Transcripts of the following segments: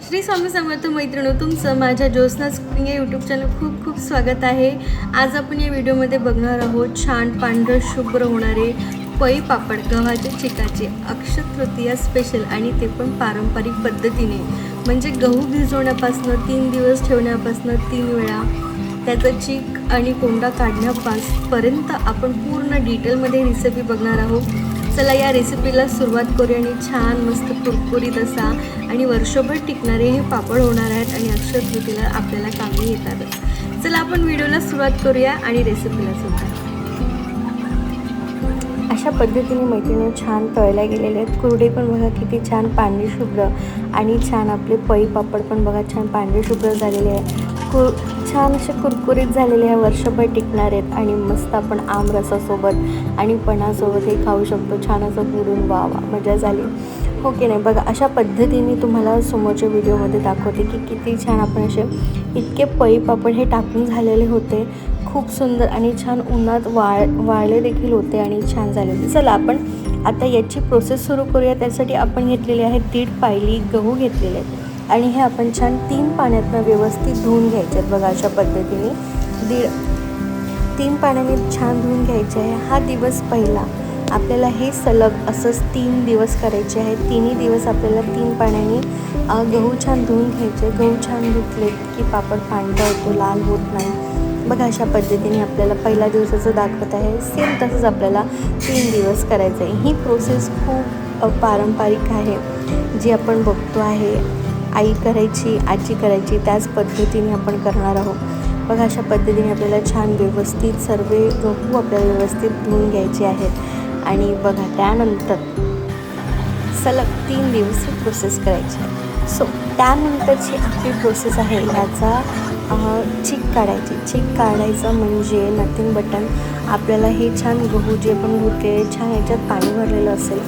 श्री स्वामी समर्थ मैत्रिणो, तुमचं माझ्या ज्योत्स्नाज कुकिंग या यूट्यूब चॅनल खूप खूप स्वागत आहे। आज आपण या व्हिडिओमध्ये बघणार आहोत छान पांढरं शुभ्र होणारे पळी पापड गव्हाच्या चिकाचे अक्षय तृतीया स्पेशल, आणि ते पण पारंपरिक पद्धतीने, म्हणजे गहू भिजवण्यापासून 3 दिवस ठेवण्यापासून 3 वेळा त्याचं चीक आणि कोंडा काढण्यापर्यंत आपण पूर्ण डिटेलमध्ये रेसिपी बघणार आहोत। चला या रेसिपीला सुरुवात करूया आणि छान मस्त कुरकुरीत असा आणि वर्षभर टिकणारे हे पापड होणार आहेत आणि अक्षय तृतीयेला आपल्याला कामी येतातच। चला आपण व्हिडिओला सुरुवात करूया आणि रेसिपीला सुद्धा। अशा पद्धतीने मैत्रिणी छान तळल्या गेलेले आहेत। कुरडे पण बघा किती छान पांढरे शुभ्र, आणि छान आपले पळी पापड पण बघा छान पांढरे शुभ्र झालेले आहे। छान असे कुरकुरीत झालेले आहे, वर्षभर टिकणार आहेत आणि मस्त आपण आमरसासोबत आणि पणासोबत हे खाऊ शकतो। छान असं बुडून वा मजा झाली हो की नाही। बघा अशा पद्धतीने तुम्हाला समोरच्या व्हिडिओमध्ये दाखवते की किती छान आपण असे इतके पळी पापड हे टाकून झालेले होते, खूप सुंदर आणि छान उन्हात वाळले देखील होते आणि छान झाले होते। चला आपण आता याची प्रोसेस सुरू करूया। त्यासाठी आपण घेतलेले आहेत 1.5 पायली गहू घेतलेले आहेत आणि हे आपण छान 3 पाण्यातनं व्यवस्थित धुवून घ्यायचे आहेत। बघा अशा पद्धतीने 3 पाण्याने छान धुवून घ्यायचे आहे। हा दिवस पहिला आपल्याला हे सलग असंच 3 दिवस करायचे आहे। 3ही दिवस आपल्याला 3 पाण्याने गहू छान धुवून घ्यायचे। गहू छान धुतले की पापड पांढरा होतो, लाल होत नाही। बघा अशा पद्धतीने आपल्याला पहिल्या दिवसाचं दाखवत आहे, सेम तसंच आपल्याला 3 दिवस करायचं आहे। ही प्रोसेस खूप पारंपरिक आहे, जी आपण बघतो आहे आई करायची, आजी करायची, त्याच पद्धतीने आपण करणार आहोत। बघा अशा पद्धतीने आपल्याला छान व्यवस्थित सर्व गहू आपल्याला व्यवस्थित धुवून घ्यायचे आहेत आणि बघा त्यानंतर सलग 3 दिवस प्रोसेस करायची आहे। सो त्यानंतरची आपली प्रोसेस आहे ह्याचा चीक काढायची। चीक काढायचं म्हणजे नथिंग बटन आपल्याला हे छान गहू जे आपण धुतलेले छान याच्यात पाणी भरलेलं असेल,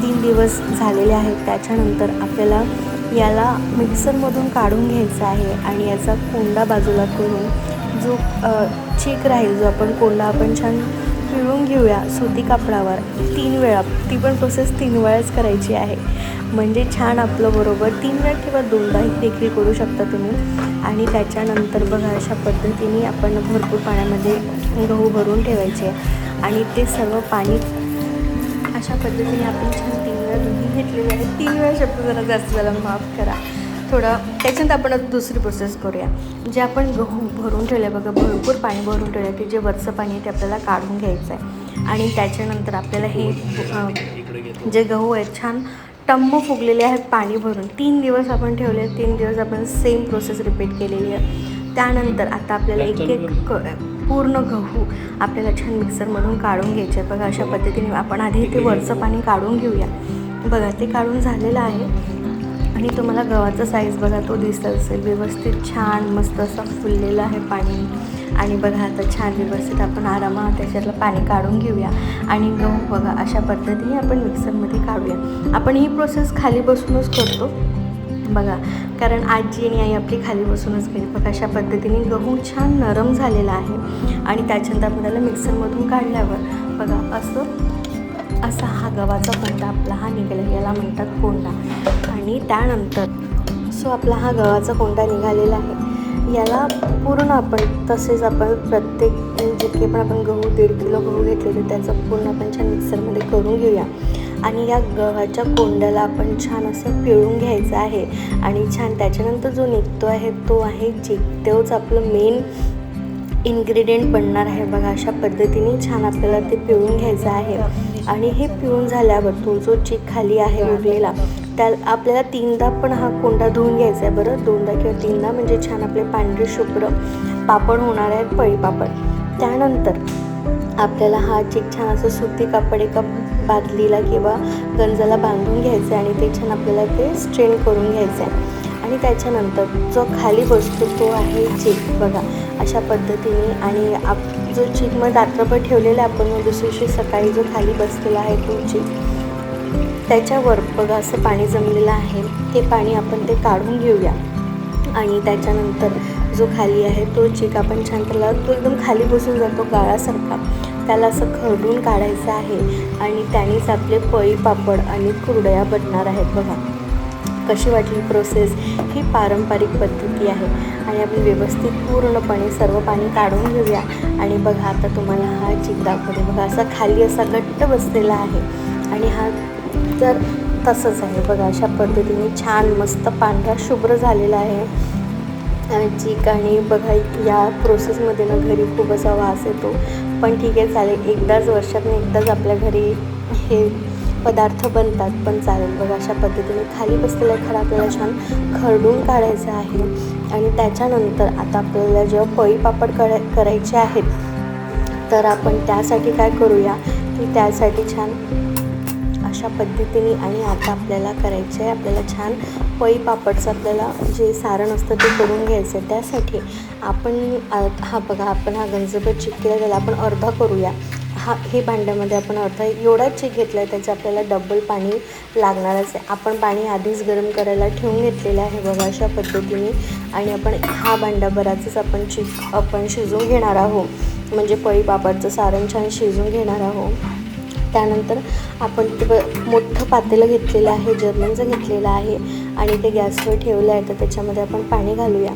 3 दिवस झालेले आहेत। त्याच्यानंतर आपल्याला याला मिक्सरमधून काढून घ्यायचा आहे आणि याचा कोंडा बाजूला करून जो चीक राहील, जो आपण कोंडा आपण छान पिळून घेऊया सुती कापडावर 3 वेळा। ती पण प्रोसेस 3 वेळाच करायची आहे, म्हणजे छान आपलं बरोबर 3 वेळा किंवा 2दाही देखील करू शकता तुम्ही। आणि त्याच्यानंतर बघा अशा पद्धतीने आपण भरपूर पाण्यामध्ये गहू भरून ठेवायचे आणि ते सर्व पाणी अशा पद्धतीने आपण छान 3 वेळा धुवून घेतलेले आहे। 3 वेळा शब्द जरा जास्त झाला, माफ करा थोडा। त्याच्यानंतर आपण आता दुसरी प्रोसेस करूया। जे आपण गहू भरून ठेवले बघा, भरपूर पाणी भरून ठेवलं की जे वरचं पाणी आहे ते आपल्याला काढून घ्यायचं आहे। आणि त्याच्यानंतर आपल्याला हे जे गहू आहेत छान टम्म फुगलेले आहेत पाणी भरून। 3 दिवस आपण ठेवले, 3 दिवस आपण सेम प्रोसेस रिपीट केलेली आहे। त्यानंतर आता आपल्याला एक पूर्ण गहू आपल्याला छान मिक्सरमधून काढून घ्यायचे आहे। बघा अशा पद्धतीने आपण आधी ते वरचं पाणी काढून घेऊया। बघा ते काढून झालेलं आहे आणि तुम्हाला गव्हाचा साईज बघा तो दिसत असेल, व्यवस्थित छान मस्त असं फुललेलं आहे पाणी। आणि बघा आता छान व्यवस्थित आपण आरामात त्याच्यातलं पाणी काढून घेऊया आणि गहू बघा अशा पद्धतीने आपण मिक्सरमध्ये काढूया। आपण ही प्रोसेस खाली बसूनच करतो बघा, कारण आजी आणि आई आपली खाली बसूनच केली। बघा अशा पद्धतीने गहू छान नरम झालेला आहे आणि त्याच्यानंतर आपण त्याला मिक्सरमधून काढल्यावर बघा असा हा गव्हाचा कोंडा आपला हा निघाला, याला म्हणतात कोंडा। आणि त्यानंतर आपला हा गव्हाचा कोंडा निघालेला आहे। याला पूर्ण आपण तसेच आपण प्रत्येक जितके पण आपण गहू 1.5 किलो गहू घेतलेले त्याचं पूर्ण आपण छान मिक्सरमध्ये करून घेऊया आणि या गव्हाच्या कोंड्याला आपण छान असं पिळून घ्यायचं आहे आणि छान त्याच्यानंतर जो निघतो आहे तो आहे चीक, तोच आपलं मेन इन्ग्रेडियंट बनणार आहे। बघा अशा पद्धतीने छान आपल्याला ते पिळून घ्यायचं आहे आणि हे पिळून झाल्यावर तो जो चीक खाली आहे उरलेला, त्या आपल्याला 3दा पण हा कोंडा धुवून घ्यायचा आहे बरं, 2दा किंवा 3दा, म्हणजे छान आपले पांढरे शुभ्र पापड होणार आहेत, पळी पापड। त्यानंतर आपल्याला हा चीक छान असं सुती कापड एका बादलीला किंवा गंजाला बांधून घ्यायचं आहे आणि ते छान आपल्याला ते स्ट्रेन करून घ्यायचं आहे। आणि त्याच्यानंतर जो खाली बसतो तो आहे चीक बघा अशा पद्धतीने। आणि जो चीक मग रात्रभर ठेवलेला आपण मग दुसऱ्या दिवशी सकाळी जो खाली बसलेला आहे तो चीक, त्याच्यावर बघा असं पाणी जमलेलं आहे, ते पाणी आपण ते काढून घेऊया आणि त्याच्यानंतर जो खाली आहे तो चीक आपण छान त्याला तो एकदम खाली बसून जातो गाळासारखा, त्याला असं खरडून काढायचं आहे आणि त्यानेच आपले पळी पापड आणि कुरडया बनणार आहेत। बघा कशी वाटली प्रोसेस? ही पारंपरिक पद्धती आहे आणि आपण व्यवस्थित पूर्णपणे सर्व पाणी काढून घेऊया. आणि बघा आता तुम्हाला हा चिक दाखवते. बघा असा खाली असा घट्ट बसलेला आहे आणि हा तर तसंच आहे. बघा अशा पद्धतीने छान मस्त पांढरा शुभ्र झालेला आहे चिक. आणि बघा या प्रोसेसमध्ये ना घरी खूप असा वास येतो, पण ठीक आहे चालेल, एकदाच वर्षातून एकदाच आपल्या घरी हे पदार्थ बनतात, पण चालेल. बघा अशा पद्धतीने खाली बसलेला खडा आपल्याला छान खरडून काढायचा आहे. आणि त्याच्यानंतर आता आपल्याला जेव्हा पळी पापड करायचे आहेत, तर आपण त्यासाठी काय करूया की त्यासाठी छान अशा पद्धतीने आणि आता आपल्याला करायचं आहे, आपल्याला छान पळी पापडचं आपल्याला जे सारण असतं ते करून घ्यायचं आहे. त्यासाठी आपण बघा आपण हा गंजभर चिक केला, त्याला आपण अर्धा करूया. हे भांड्यामध्ये आपण अर्धा एवढाच चिक घेतला आहे, त्याचं आपल्याला डबल पाणी लागणारच आहे. आपण पाणी आधीच गरम करायला ठेवून घेतलेलं आहे बघा अशा पद्धतीने. आणि आपण हा भांड्याभराचंच आपण चिक आपण शिजवून घेणार आहोत, म्हणजे पळी पापडचं सारण छान शिजवून घेणार आहोत. त्यानंतर आपण ते मोठं पातेलं घेतलेलं आहे, जर्मनचं घेतलेलं आहे आणि ते गॅसवर ठेवलं आहे. तर त्याच्यामध्ये आपण पाणी घालूया,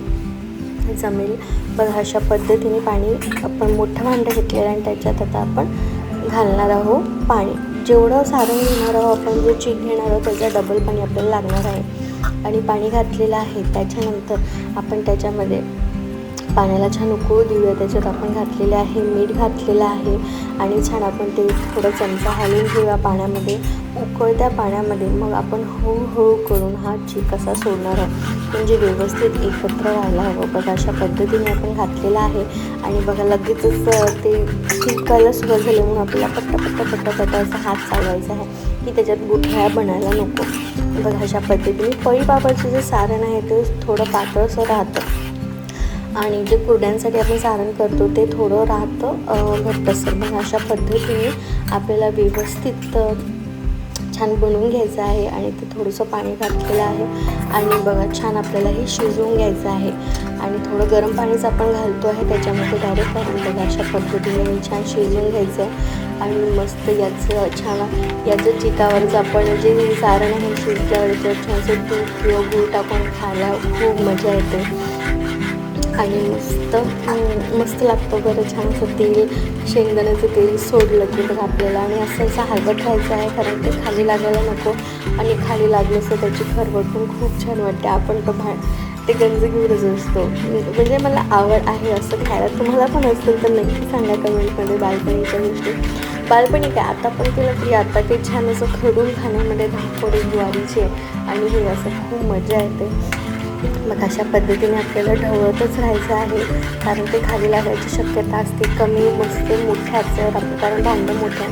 जमेल बघा अशा पद्धतीने पाणी आपण मोठं भांडं घेतलेलं आहे आणि त्याच्यात आता आपण घालणार आहोत पाणी. जेवढं सारण घेणार आहोत आपण, जे चिक घेणार आहोत त्याचा डबल पाणी आपल्याला लागणार आहे. आणि पाणी घातलेलं आहे. त्याच्यानंतर आपण त्याच्यामध्ये पाण्याला छान उकळू देऊया. त्याच्यात आपण घातलेले आहे मीठ घातलेलं आहे आणि छान आपण ते थोडं चमचा हलवून घेऊया पाण्यामध्ये, उकळत्या पाण्यामध्ये. मग आपण हळूहळू करून हा चिक असा सोडणार आहोत, म्हणजे व्यवस्थित एकत्र व्हायला हवं. बघा अशा पद्धतीने आपण घातलेलं आहे. आणि बघा लगेचच ते चिकायला सुरुवात झाली, म्हणून आपल्याला पट्टा असा हात चालवायचा आहे की त्याच्यात गुठळ्या बनायला नको. बघा अशा पद्धतीने पळी पापडचं जे सारण आहे ते थोडं पातळसं राहतं आणि जे कुरड्यांसाठी आपण सारण करतो ते थोडं राहतं घट्टसर. मग अशा पद्धतीने आपल्याला व्यवस्थित छान बनवून घ्यायचं आहे. आणि ते थोडंसं पाणी घातलेलं आहे आणि बघा छान आपल्याला हे शिजवून घ्यायचं आहे. आणि थोडं गरम पाणीच आपण घालतो आहे त्याच्यामध्ये डायरेक्ट. कारण बघा अशा पद्धतीने छान शिजवून घ्यायचं आहे. आणि मस्त याचं चिकावरचं आपण जे सारण आहे शिजल्यावरचं छानसं तूप किंवा गूळ टाकून खायला खूप मजा येते आणि मस्त लागतं बरं. छानसं तेल, शेंगदाण्याचं तेल सोडलं की बघा आपल्याला. आणि असं हलवत राहायचं आहे, कारण ते खाली लागायला नको. आणि खाली लागलं तर त्याची खरवट पण खूप छान वाटते. आपण ते गंज घेऊनच असतो. म्हणजे मला आवड आहे असं खायला. तुम्हाला पण असेल तर नक्की सांगा कमेंटमध्ये बालपणीच्या गोष्टी. बालपणी काय आता पण केलं तरी आता ते छान असं खरडून खाण्यामध्ये धाकोडे ज्वारीचे आणि हे असं खूप मजा येते. मग अशा पद्धतीने आपल्याला ढवळतच राहायचं आहे, कारण ते खाली लागायची शक्यता असते कमी. मस्त मोठ्या आचेवर आपण, कारण भांडं मोठ्या,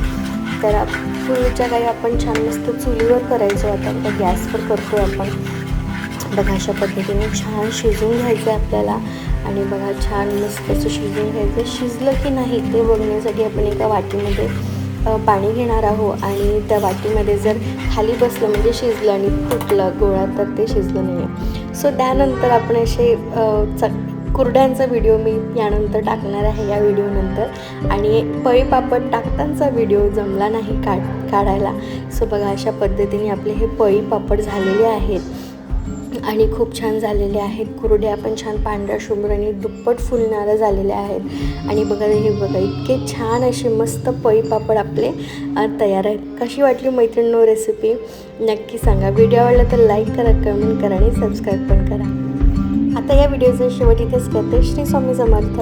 तर पूर्वीच्या काही आपण छान मस्त चुलीवर करायचो, आता गॅसवर करतो आपण. बघा अशा पद्धतीने छान शिजवून घ्यायचं आहे आपल्याला. आणि बघा छान मस्त असं शिजवून घ्यायचं. शिजलं की नाही ते बघण्यासाठी आपण एका वाटीमध्ये पाणी घेणार आहोत. आणि त्या वाटीमध्ये जर खाली बसलं म्हणजे शिजलं आणि फुटलं गोळा तर ते शिजलं नाही आहे. सो त्यानंतर आपण असे कुरड्यांचा व्हिडिओ मी यानंतर टाकणार आहे या व्हिडिओनंतर. आणि पळी पापड टाकतानाचा व्हिडिओ जमला नाही काढायला. सो बघा अशा पद्धतीने आपले हे पळी पापड झालेले आहेत आणि खूप छान झालेले आहेत. कुरड्या पण छान पांढऱ्या शुभ्र आणि दुप्पट फुलणाऱ्या झालेल्या आहेत. आणि बघा हे बघा इतके छान असे मस्त पळी पापड आपले तयार आहेत. कशी वाटली मैत्रिणींनो रेसिपी नक्की सांगा. व्हिडिओ आवडला तर लाईक करा, कमेंट करा आणि सबस्क्राईब पण करा. आता या व्हिडिओचं शेवट इथेच करते. श्री स्वामी समर्थ.